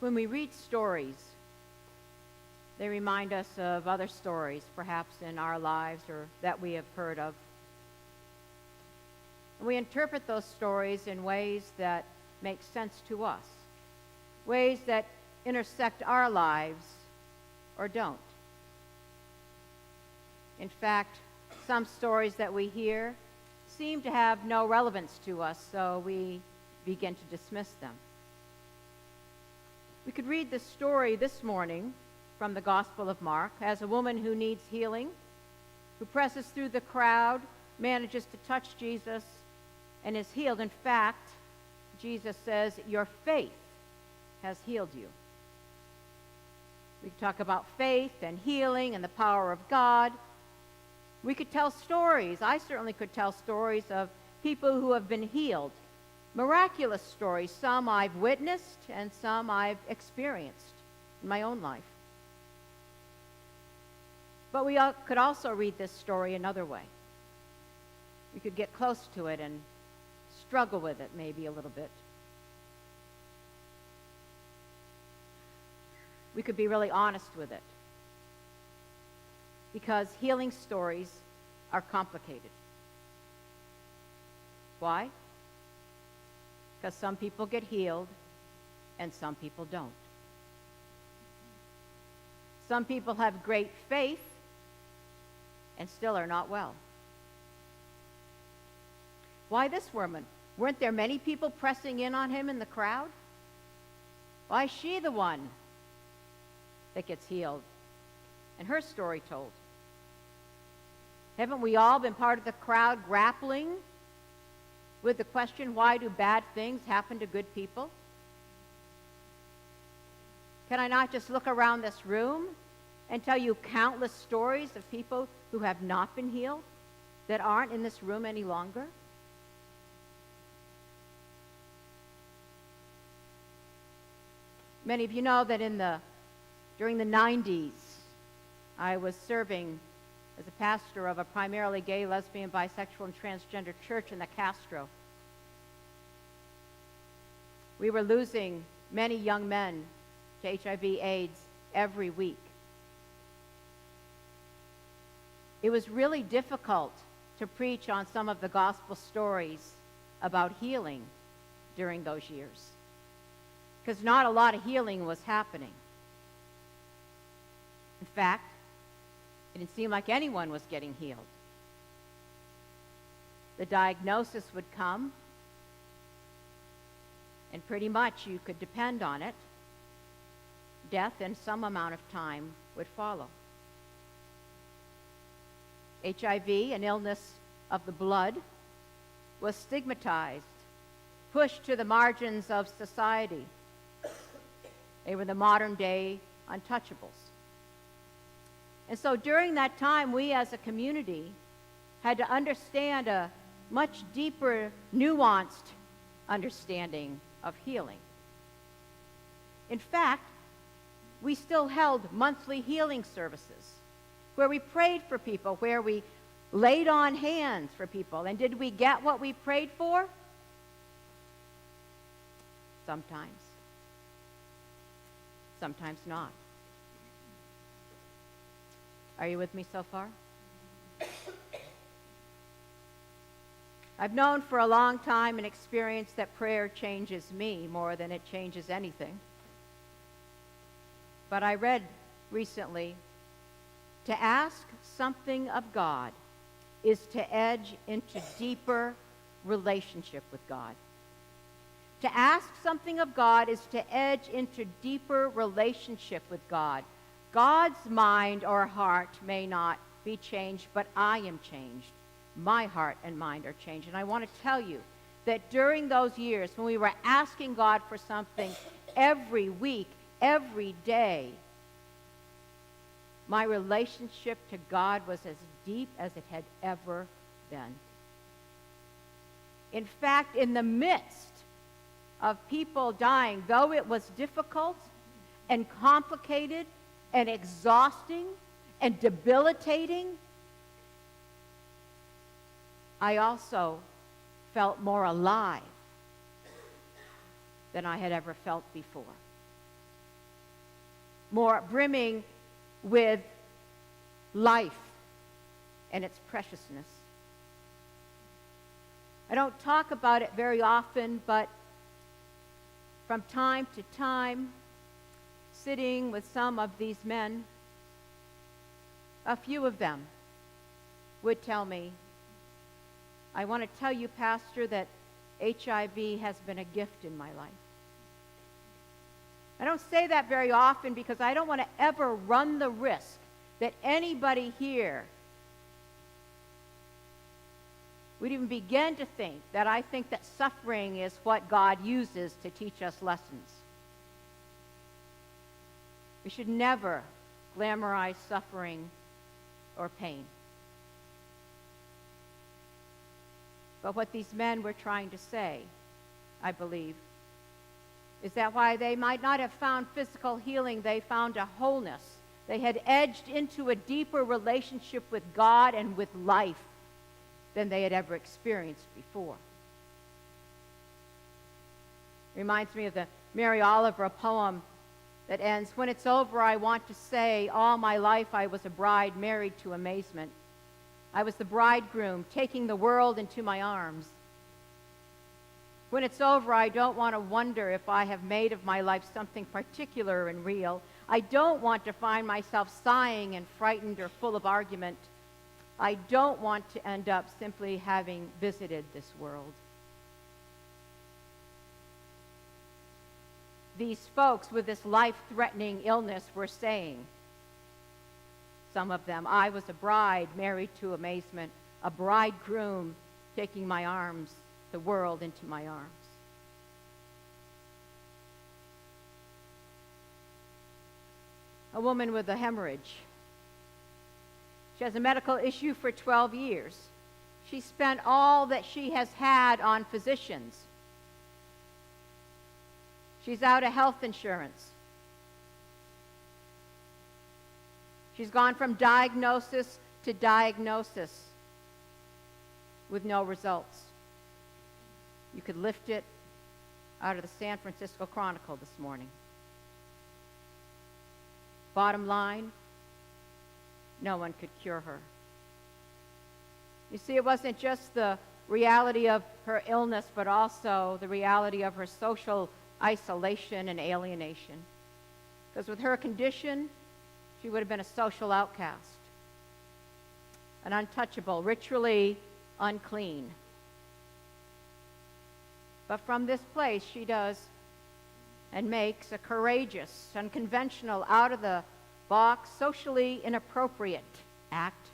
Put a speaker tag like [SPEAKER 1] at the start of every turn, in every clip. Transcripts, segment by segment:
[SPEAKER 1] When we read stories, they remind us of other stories, perhaps in our lives or that we have heard of. And we interpret those stories in ways that make sense to us, ways that intersect our lives or don't. In fact, some stories that we hear seem to have no relevance to us, so we begin to dismiss them. We could read the story this morning from the Gospel of Mark as a woman who needs healing, who presses through the crowd, manages to touch Jesus, and is healed. In fact, Jesus says, "Your faith has healed you." We could talk about faith and healing and the power of God. We could tell stories. I certainly could tell stories of people who have been healed. Miraculous stories. Some I've witnessed and some I've experienced in my own life. But we could also read this story another way. We could get close to it and struggle with it maybe a little bit. We could be really honest with it. Because healing stories are complicated. Why? Because some people get healed and some people don't. Some people have great faith and still are not well. Why this woman? Weren't there many people pressing in on him in the crowd? Why is she the one that gets healed and her story told? Haven't we all been part of the crowd grappling with the question, why do bad things happen to good people? Can I not just look around this room and tell you countless stories of people who have not been healed, that aren't in this room any longer? Many of you know that during the 90s, I was serving as a pastor of a primarily gay, lesbian, bisexual, and transgender church in the Castro. We were losing many young men to HIV/AIDS every week. It was really difficult to preach on some of the gospel stories about healing during those years, because not a lot of healing was happening. In fact, it didn't seem like anyone was getting healed. The diagnosis would come, and pretty much you could depend on it. Death in some amount of time would follow. HIV, an illness of the blood, was stigmatized, pushed to the margins of society. They were the modern-day untouchables. And so during that time, we as a community had to understand a much deeper, nuanced understanding of healing. In fact, we still held monthly healing services where we prayed for people, where we laid on hands for people. And did we get what we prayed for? Sometimes. Sometimes not. Are you with me so far? I've known for a long time and experienced that prayer changes me more than it changes anything. But I read recently, to ask something of God is to edge into deeper relationship with God. To ask something of God is to edge into deeper relationship with God. God's mind or heart may not be changed, but I am changed. My heart and mind are changed. And I want to tell you that during those years when we were asking God for something every week, every day, my relationship to God was as deep as it had ever been. In fact, in the midst of people dying, though it was difficult and complicated and exhausting and debilitating, I also felt more alive than I had ever felt before. more brimming with life and its preciousness. I don't talk about it very often, but from time to time, sitting with some of these men, a few of them would tell me, I want to tell you, Pastor, that HIV has been a gift in my life. I don't say that very often because I don't want to ever run the risk that anybody here would even begin to think that I think that suffering is what God uses to teach us lessons. We should never glamorize suffering or pain. But what these men were trying to say, I believe, is that while they might not have found physical healing, they found a wholeness. They had edged into a deeper relationship with God and with life than they had ever experienced before. Reminds me of the Mary Oliver poem that ends, when it's over, I want to say, all my life I was a bride married to amazement. I was the bridegroom taking the world into my arms. When it's over, I don't want to wonder if I have made of my life something particular and real. I don't want to find myself sighing and frightened or full of argument. I don't want to end up simply having visited this world. These folks with this life-threatening illness were saying, some of them, I was a bride married to amazement, a bridegroom taking my arms, the world into my arms. A woman with a hemorrhage. She has a medical issue for 12 years. She spent all that she has had on physicians. She's out of health insurance. She's gone from diagnosis to diagnosis with no results. You could lift it out of the San Francisco Chronicle this morning. Bottom line, no one could cure her. You see, it wasn't just the reality of her illness, but also the reality of her social isolation and alienation. Because with her condition, she would have been a social outcast, an untouchable, ritually unclean. But from this place, she does and makes a courageous, unconventional, out-of-the-box, socially inappropriate act.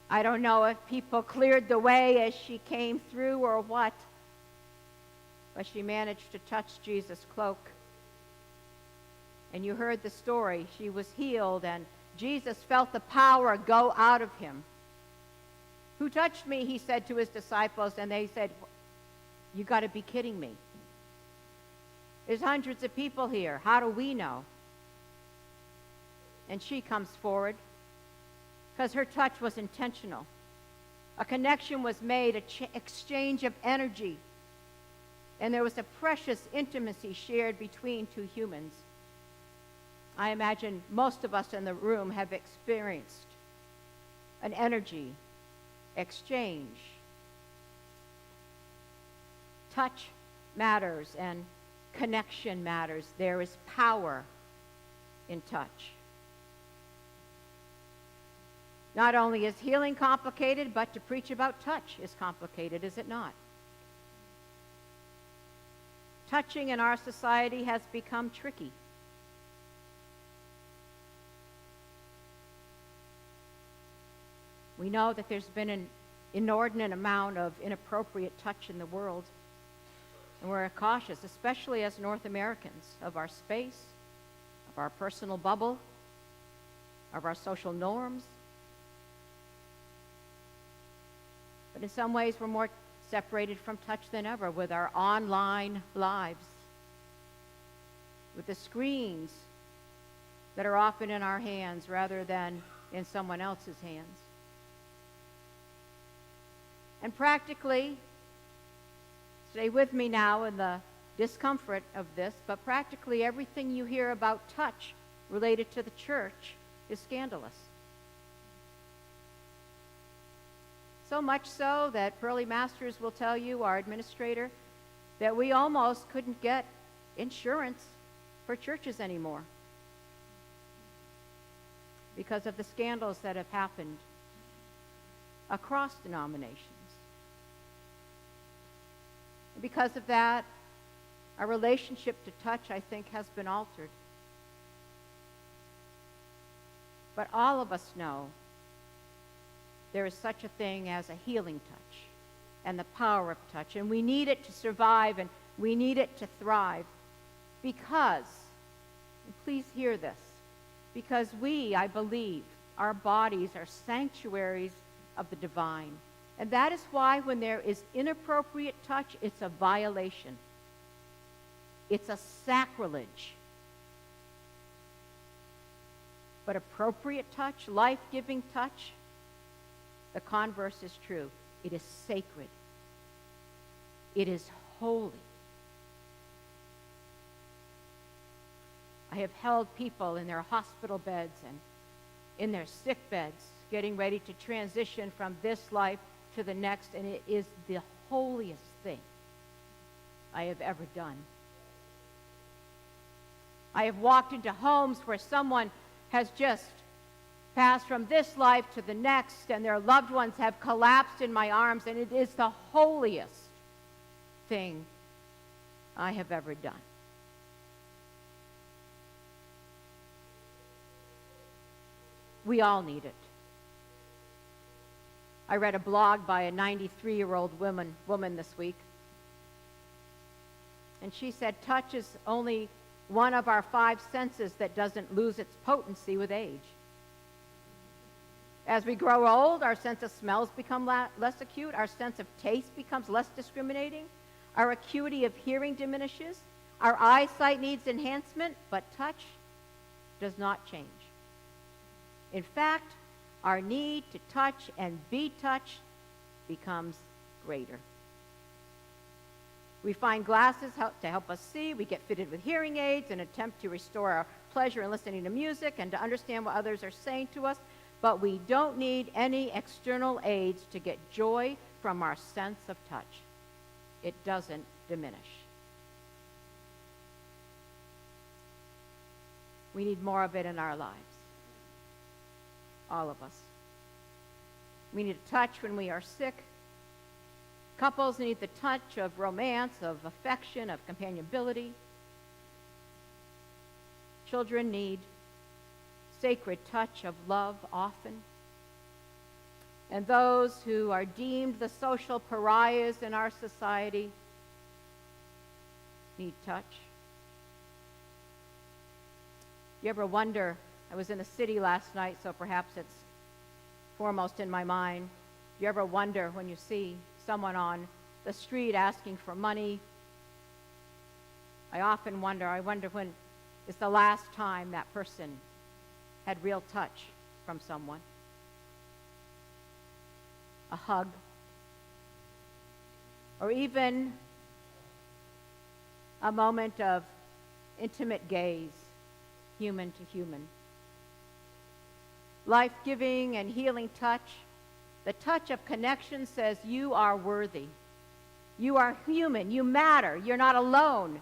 [SPEAKER 1] I don't know if people cleared the way as she came through or what, but she managed to touch Jesus' cloak. And you heard the story. She was healed, and Jesus felt the power go out of him. Who touched me, he said to his disciples, and they said, you got to be kidding me. There's hundreds of people here. How do we know? And she comes forward because her touch was intentional. A connection was made, an exchange of energy, and there was a precious intimacy shared between two humans. I imagine most of us in the room have experienced an energy exchange. Touch matters and connection matters. There is power in touch. Not only is healing complicated, but to preach about touch is complicated, is it not? Touching in our society has become tricky. We know that there's been an inordinate amount of inappropriate touch in the world, and we're cautious, especially as North Americans, of our space, of our personal bubble, of our social norms. But in some ways, we're more separated from touch than ever with our online lives, with the screens that are often in our hands rather than in someone else's hands. And practically, stay with me now in the discomfort of this, but practically everything you hear about touch related to the church is scandalous. So much so that Pearly Masters will tell you, our administrator, that we almost couldn't get insurance for churches anymore because of the scandals that have happened across denominations. And because of that, our relationship to touch, I think, has been altered. But all of us know there is such a thing as a healing touch and the power of touch, and we need it to survive, and we need it to thrive because, and please hear this, because we, I believe, our bodies are sanctuaries of the divine. And that is why when there is inappropriate touch, it's a violation. It's a sacrilege. But appropriate touch, life-giving touch, the converse is true. It is sacred. It is holy. I have held people in their hospital beds and in their sick beds, getting ready to transition from this life to the next, and it is the holiest thing I have ever done. I have walked into homes where someone has just passed from this life to the next, and their loved ones have collapsed in my arms, and it is the holiest thing I have ever done. We all need it. I read a blog by a 93-year-old woman this week, and she said touch is only one of our 5 senses that doesn't lose its potency with age. As we grow old, our sense of smells become less acute, our sense of taste becomes less discriminating, our acuity of hearing diminishes, our eyesight needs enhancement, but touch does not change. In fact, our need to touch and be touched becomes greater. We find glasses to help us see. We get fitted with hearing aids and attempt to restore our pleasure in listening to music and to understand what others are saying to us. But we don't need any external aids to get joy from our sense of touch. It doesn't diminish. We need more of it in our lives. All of us. We need a touch when we are sick. Couples need the touch of romance, of affection, of companionability. Children need sacred touch of love often. And those who are deemed the social pariahs in our society need touch. You ever wonder, I was in a city last night, so perhaps it's foremost in my mind. You ever wonder when you see someone on the street asking for money? I often wonder, when is the last time that person had real touch from someone? A hug, or even a moment of intimate gaze, human to human. Life-giving and healing touch, the touch of connection says you are worthy. You are human. You matter. You're not alone.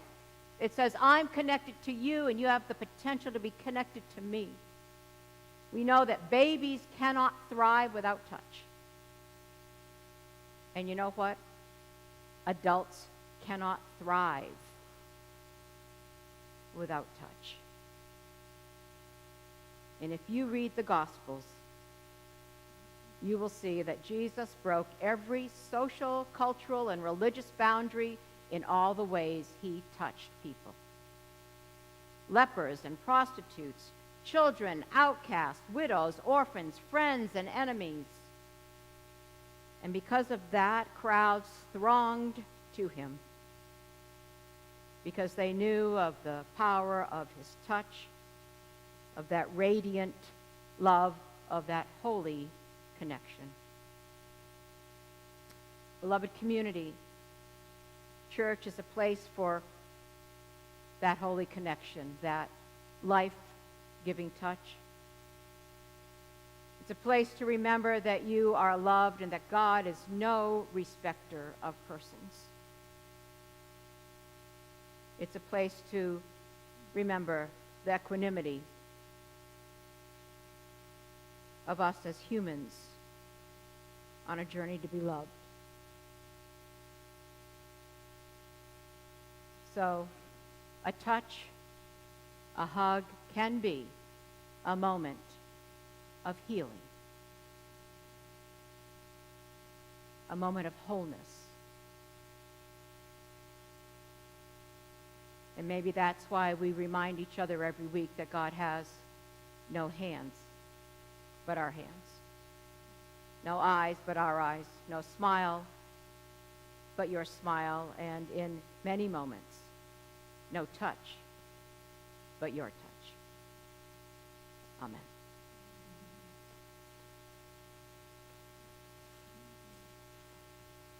[SPEAKER 1] It says I'm connected to you and you have the potential to be connected to me. We know that babies cannot thrive without touch. And you know what? Adults cannot thrive without touch. And if you read the Gospels, you will see that Jesus broke every social, cultural, and religious boundary in all the ways he touched people. Lepers and prostitutes, children, outcasts, widows, orphans, friends, and enemies. And because of that, crowds thronged to him because they knew of the power of his touch, of that radiant love, of that holy connection. Beloved community, church is a place for that holy connection, that life-giving touch. It's a place to remember that you are loved and that God is no respecter of persons. It's a place to remember the equanimity of us as humans on a journey to be loved. So, a touch, a hug can be a moment of healing, a moment of wholeness. And maybe that's why we remind each other every week that God has no hands but our hands, no eyes but our eyes, no smile but your smile, and in many moments, no touch but your touch. Amen.